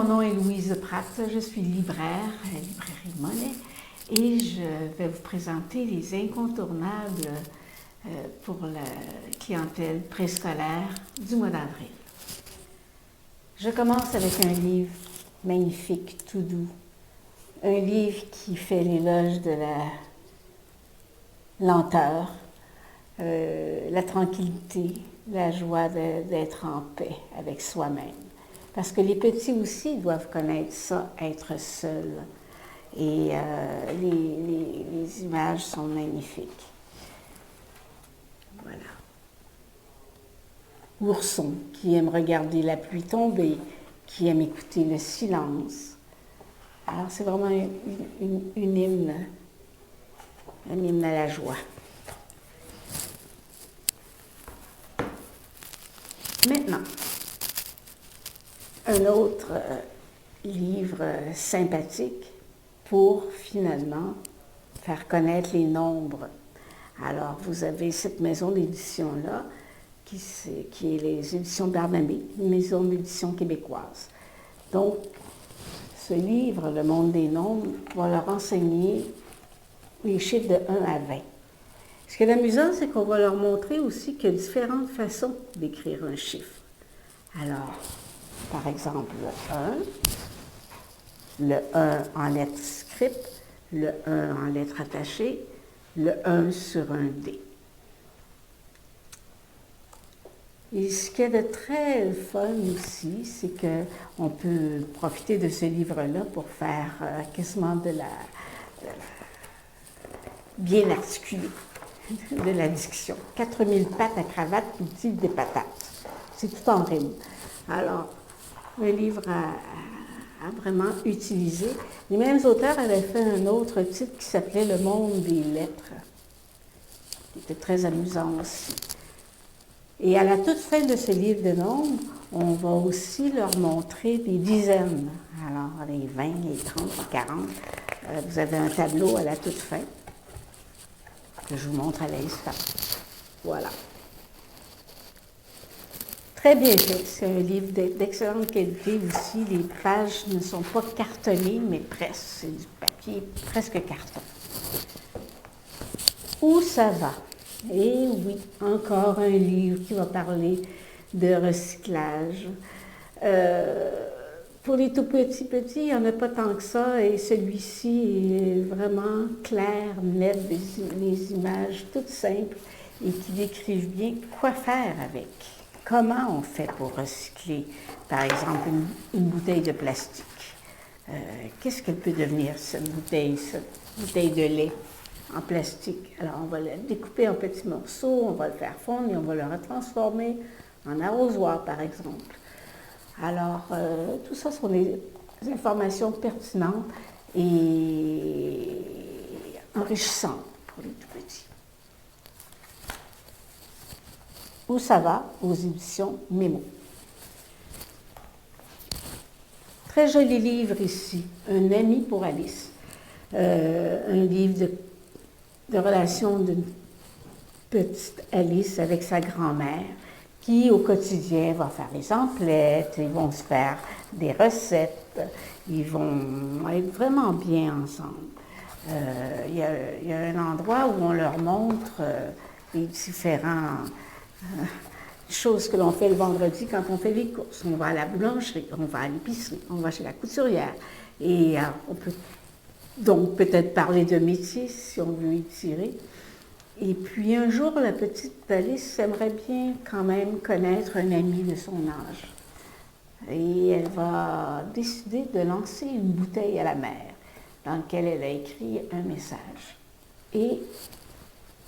mon nom est Louise Pratt, je suis libraire à la librairie Monet et je vais vous présenter les incontournables pour la clientèle préscolaire du mois d'avril. Je commence avec un livre magnifique, tout doux, un livre qui fait l'éloge de la lenteur, la tranquillité, la joie d'être en paix avec soi-même. Parce que les petits aussi doivent connaître ça, être seuls. Et les images sont magnifiques. Voilà. Ourson, qui aime regarder la pluie tomber, qui aime écouter le silence. Alors, c'est vraiment un hymne à la joie. Maintenant, un autre livre sympathique pour finalement faire connaître les nombres. Alors, vous avez cette maison d'édition-là, qui est les éditions Barnabé, une maison d'édition québécoise. Donc, ce livre, Le monde des nombres, va leur enseigner les chiffres de 1 à 20. Ce qui est amusant, c'est qu'on va leur montrer aussi qu'il y a différentes façons d'écrire un chiffre. Alors, par exemple, le 1 en lettres script, le 1 en lettres attachées, le 1 sur un dé. Et ce qui est de très fun aussi, c'est qu'on peut profiter de ce livre-là pour faire quasiment bien articulé, de la diction. 4000 pattes à cravate, outils des patates. C'est tout en rime. Alors, un livre à vraiment utiliser. Les mêmes auteurs avaient fait un autre titre qui s'appelait Le monde des lettres, qui était très amusant aussi. Et à la toute fin de ce livre de nombres, on va aussi leur montrer des dizaines. Alors, les 20, les 30, les 40. Vous avez un tableau à la toute fin que je vous montre à l'instant. Voilà. Très bien fait. C'est un livre d'excellente qualité aussi. Les pages ne sont pas cartonnées, mais presque. C'est du papier presque carton. Où ça va? Et oui, encore un livre qui va parler de recyclage. Pour les tout petits, il n'y en a pas tant que ça, et celui-ci est vraiment clair, net, les images toutes simples et qui décrivent bien quoi faire avec. Comment on fait pour recycler, par exemple, une bouteille de plastique? Qu'est-ce qu'elle peut devenir, cette bouteille de lait en plastique? Alors, on va la découper en petits morceaux, on va le faire fondre et on va le retransformer en arrosoir, par exemple. Alors, tout ça sont des informations pertinentes et enrichissantes pour les tout petits. Où ça va? Aux éditions Mémo. Très joli livre ici, Un ami pour Alice. Un livre de relation d'une petite Alice avec sa grand-mère qui, au quotidien, va faire les emplettes, ils vont se faire des recettes, ils vont être vraiment bien ensemble. Il y a un endroit où on leur montre les différents choses que l'on fait le vendredi quand on fait les courses. On va à la boulangerie, on va à l'épicerie, on va chez la couturière. Et on peut donc peut-être parler de métier si on veut y tirer. Et puis un jour, la petite Alice aimerait bien quand même connaître un ami de son âge. Et elle va décider de lancer une bouteille à la mer dans laquelle elle a écrit un message. Et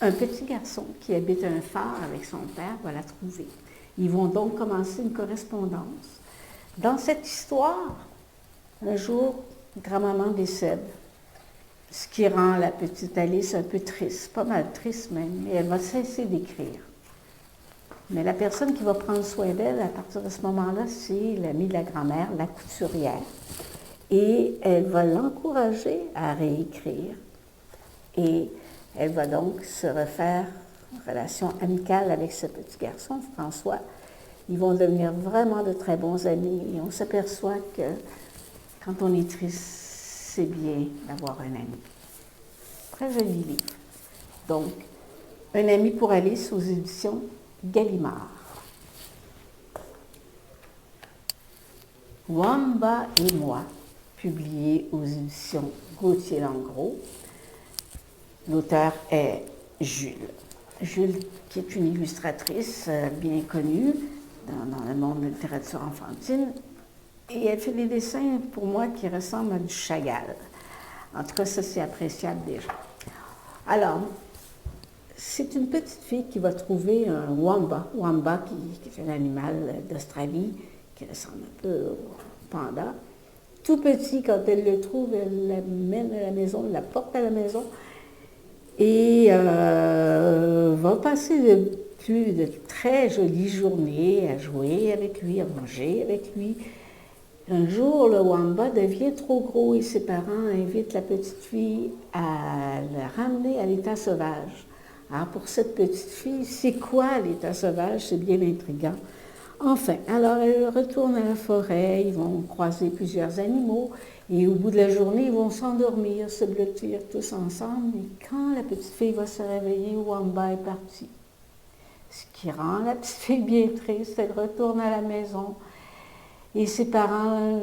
un petit garçon qui habite un phare avec son père va la trouver. Ils vont donc commencer une correspondance. Dans cette histoire, un jour, grand-maman décède, ce qui rend la petite Alice un peu triste, pas mal triste même, et elle va cesser d'écrire. Mais la personne qui va prendre soin d'elle à partir de ce moment-là, c'est l'amie de la grand-mère, la couturière, et elle va l'encourager à réécrire. Et elle va donc se refaire en relation amicale avec ce petit garçon, François. Ils vont devenir vraiment de très bons amis et on s'aperçoit que Quand on est triste, c'est bien d'avoir un ami. Très joli livre. Donc, Un ami pour Alice aux éditions Gallimard. Wamba et moi, publié aux éditions Gauthier-Langros. L'auteur est Jules. Jules, qui est une illustratrice bien connue dans le monde de la littérature enfantine, et elle fait des dessins, pour moi, qui ressemblent à du Chagall. En tout cas, ça, c'est appréciable déjà. Alors, c'est une petite fille qui va trouver un wamba. Wamba, qui est un animal d'Australie, qui ressemble un peu au panda. Tout petit, quand elle le trouve, elle l'amène à la maison, elle la porte à la maison, et va passer de très jolies journées à jouer avec lui, à manger avec lui. Un jour, le wamba devient trop gros et ses parents invitent la petite fille à le ramener à l'état sauvage. Alors, pour cette petite fille, c'est quoi l'état sauvage? C'est bien intriguant. Enfin, alors elle retourne à la forêt, ils vont croiser plusieurs animaux et au bout de la journée, ils vont s'endormir, se blottir tous ensemble. Et quand la petite fille va se réveiller, Wamba est parti. Ce qui rend la petite fille bien triste, elle retourne à la maison. Et ses parents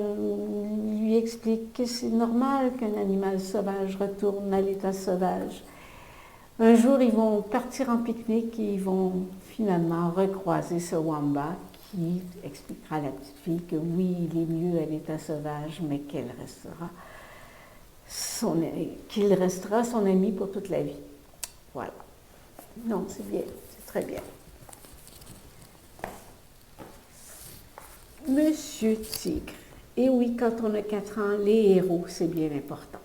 lui expliquent que c'est normal qu'un animal sauvage retourne à l'état sauvage. Un jour, ils vont partir en pique-nique et ils vont finalement recroiser ce wamba qui expliquera à la petite fille que oui, il est mieux à l'état sauvage, mais qu'il restera son ami pour toute la vie. Voilà. Non, c'est bien, c'est très bien. Monsieur Tigre. Et oui, quand on a 4 ans, les héros, c'est bien important.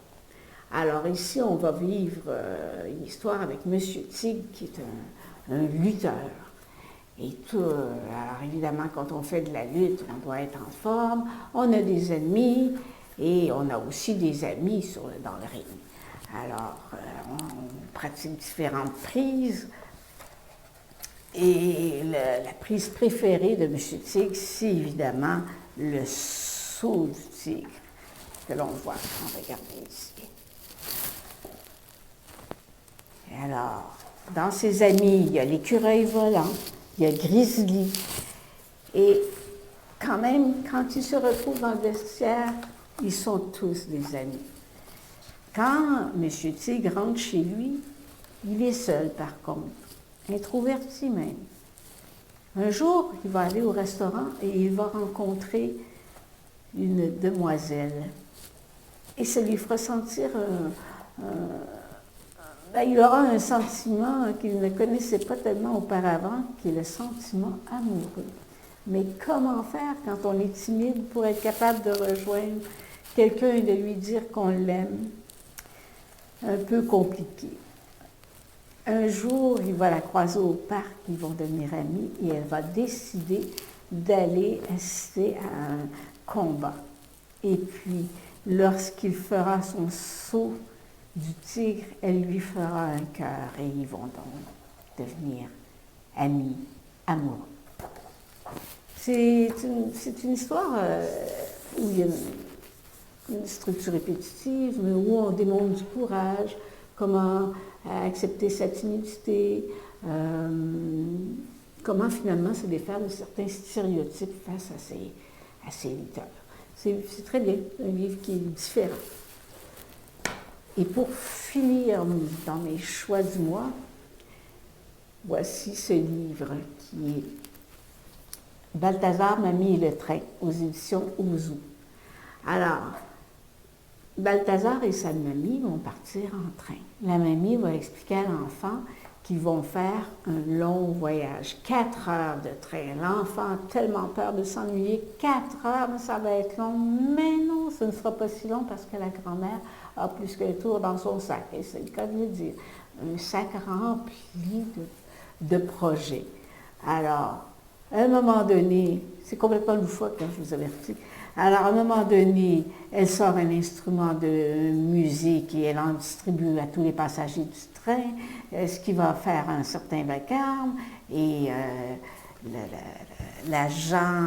Alors ici, on va vivre une histoire avec Monsieur Tigre, qui est un lutteur. Et tout, alors évidemment, quand on fait de la lutte, on doit être en forme, on a des ennemis, et on a aussi des amis dans le ring. Alors, on pratique différentes prises, et la prise préférée de M. Tigre, c'est évidemment le saut du tigre, que l'on voit, on regarde ici. Et alors, dans ses amis, il y a l'écureuil volant, il y a Grizzly, et quand même, quand ils se retrouvent dans le vestiaire, ils sont tous des amis. Quand M. Tigre rentre chez lui, il est seul par contre, introverti même. Un jour, il va aller au restaurant et il va rencontrer une demoiselle. Et ça lui fera sentir il aura un sentiment qu'il ne connaissait pas tellement auparavant, qui est le sentiment amoureux. Mais comment faire quand on est timide pour être capable de rejoindre quelqu'un et de lui dire qu'on l'aime? Un peu compliqué. Un jour, il va la croiser au parc, ils vont devenir amis, et elle va décider d'aller assister à un combat. Et puis, lorsqu'il fera son saut du tigre, elle lui fera un cœur, et ils vont donc devenir amis, amoureux. C'est une histoire où il y a une structure répétitive, mais où on démontre du courage, comment accepter sa timidité, comment finalement se défaire de certains stéréotypes face à ces lutteurs. C'est très bien, un livre qui est différent. Et pour finir dans mes choix du mois, voici ce livre qui est Balthazar, Mamie et le train, aux éditions Ouzou. Alors, Balthazar et sa mamie vont partir en train. La mamie va expliquer à l'enfant qu'ils vont faire un long voyage, 4 heures de train. L'enfant a tellement peur de s'ennuyer, 4 heures, ça va être long. Mais non, ce ne sera pas si long parce que la grand-mère a plus qu'un tour dans son sac. Et c'est le cas de le dire. Un sac rempli de projets. Alors, à un moment donné, c'est complètement loufoque, je vous avertis. Alors, à un moment donné, elle sort un instrument de musique et elle en distribue à tous les passagers du train, ce qui va faire un certain vacarme. Et l'agent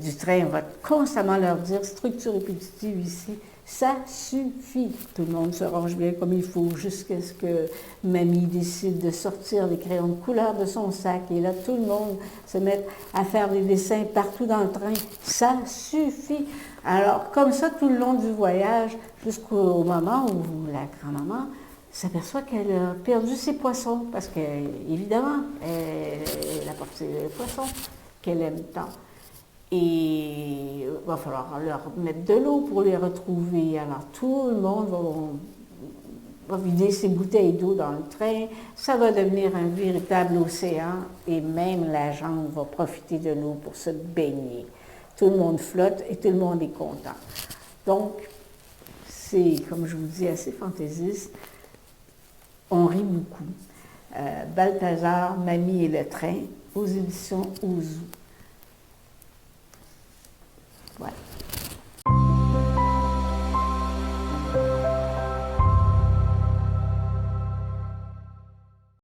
du train va constamment leur dire structure répétitive ici, ça suffit. Tout le monde se range bien comme il faut jusqu'à ce que mamie décide de sortir les crayons de couleur de son sac. Et là, tout le monde se met à faire des dessins partout dans le train. Ça suffit. Alors, comme ça, tout le long du voyage, jusqu'au moment où la grand-maman s'aperçoit qu'elle a perdu ses poissons, parce qu'évidemment, elle a porté les poissons qu'elle aime tant. Et il va falloir leur mettre de l'eau pour les retrouver. Alors tout le monde va vider ses bouteilles d'eau dans le train. Ça va devenir un véritable océan et même l'agent va profiter de l'eau pour se baigner. Tout le monde flotte et tout le monde est content. Donc, c'est, comme je vous dis, assez fantaisiste. On rit beaucoup. Balthazar, Mamie et le train, aux éditions Ouzou.